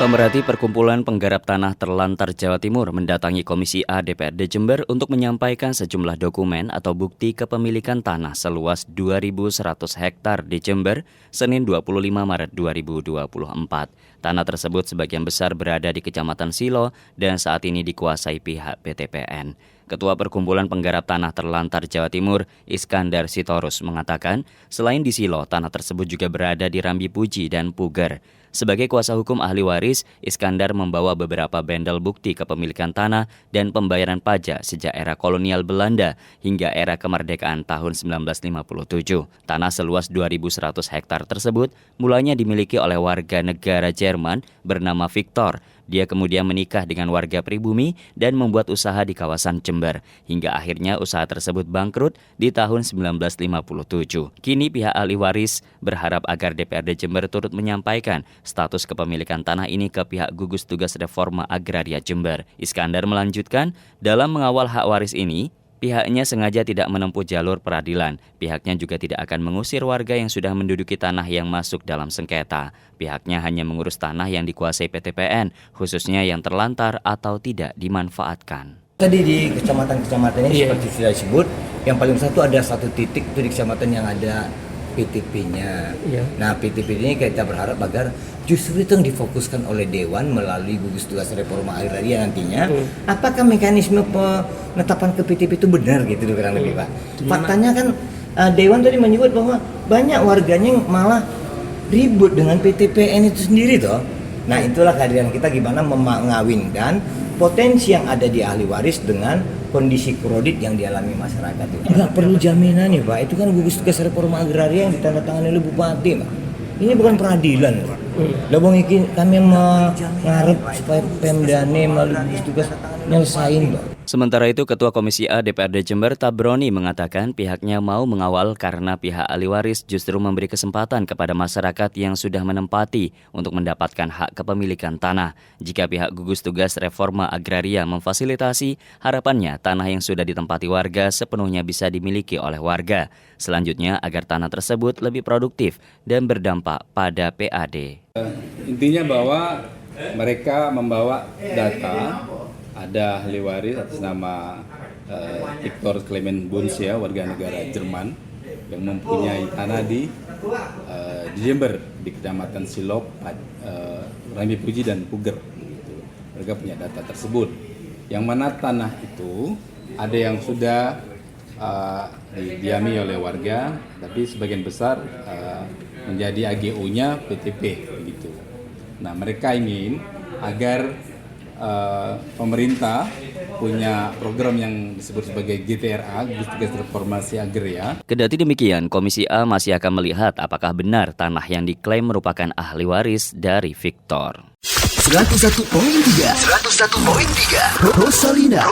Pemerhati Perkumpulan Penggarap Tanah Terlantar Jawa Timur mendatangi Komisi A DPRD Jember untuk menyampaikan sejumlah dokumen atau bukti kepemilikan tanah seluas 2.100 hektar di Jember, Senin 25 Maret 2024. Tanah tersebut sebagian besar berada di Kecamatan Silo dan saat ini dikuasai pihak PTPN. Ketua Perkumpulan Penggarap Tanah Terlantar Jawa Timur, Iskandar Sitorus, mengatakan selain di Silo, tanah tersebut juga berada di Rambi Puji dan Puger. Sebagai kuasa hukum ahli waris, Iskandar membawa beberapa bendel bukti kepemilikan tanah dan pembayaran pajak sejak era kolonial Belanda hingga era kemerdekaan tahun 1957. Tanah seluas 2.100 hektar tersebut mulanya dimiliki oleh warga negara Jerman bernama Victor. Dia kemudian menikah dengan warga pribumi dan membuat usaha di kawasan Jember, hingga akhirnya usaha tersebut bangkrut di tahun 1957. Kini pihak ahli waris berharap agar DPRD Jember turut menyampaikan status kepemilikan tanah ini ke pihak gugus tugas reforma agraria Jember. Iskandar melanjutkan, dalam mengawal hak waris ini, pihaknya sengaja tidak menempuh jalur peradilan. Pihaknya juga tidak akan mengusir warga yang sudah menduduki tanah yang masuk dalam sengketa. Pihaknya hanya mengurus tanah yang dikuasai PTPN, khususnya yang terlantar atau tidak dimanfaatkan. Tadi di kecamatan-kecamatan ini seperti sudah disebut, yang paling satu ada satu titik itu di kecamatan yang ada PTP-nya. Nah, PTP ini kita berharap agar justru itu yang difokuskan oleh Dewan melalui gugus tugas reforma agraria nantinya. Apakah mekanisme penetapan ke PTP itu benar gitu kurang lebih, Pak? Faktanya kan Dewan tadi menyebut bahwa banyak warganya yang malah ribut dengan PTPN itu sendiri toh. Nah, itulah kehadiran kita gimana mengawinkan potensi yang ada di ahli waris dengan kondisi kredit yang dialami masyarakat itu. Enggak perlu jaminan nih, Pak. Itu kan gugus tugas reforma agraria yang ditandatangani oleh Bupati, Pak. Ini bukan peradilan, Pak. Labong iki kami mengarep supaya Pemdane melalui gugus tugas nyelesain, Pak. Sementara itu, Ketua Komisi A DPRD Jember Tabroni mengatakan pihaknya mau mengawal karena pihak ahli waris justru memberi kesempatan kepada masyarakat yang sudah menempati untuk mendapatkan hak kepemilikan tanah. Jika pihak gugus tugas reforma agraria memfasilitasi, harapannya tanah yang sudah ditempati warga sepenuhnya bisa dimiliki oleh warga. Selanjutnya, agar tanah tersebut lebih produktif dan berdampak pada PAD. Intinya bahwa mereka membawa data. Ada ahli waris atas nama Victor Clement Buns, ya, warga negara Jerman yang mempunyai tanah di Jember di Kecamatan Silop, Rambi Puji dan Puger. Gitu. Mereka punya data tersebut. Yang mana tanah itu ada yang sudah didiami oleh warga, tapi sebagian besar menjadi AGO-nya PTP. Gitu. Nah, mereka ingin agar pemerintah punya program yang disebut sebagai GTRA, Gugus Tugas Reformasi Agraria. Kendati demikian, Komisi A masih akan melihat apakah benar tanah yang diklaim merupakan ahli waris dari Victor. 101.3 Rosalina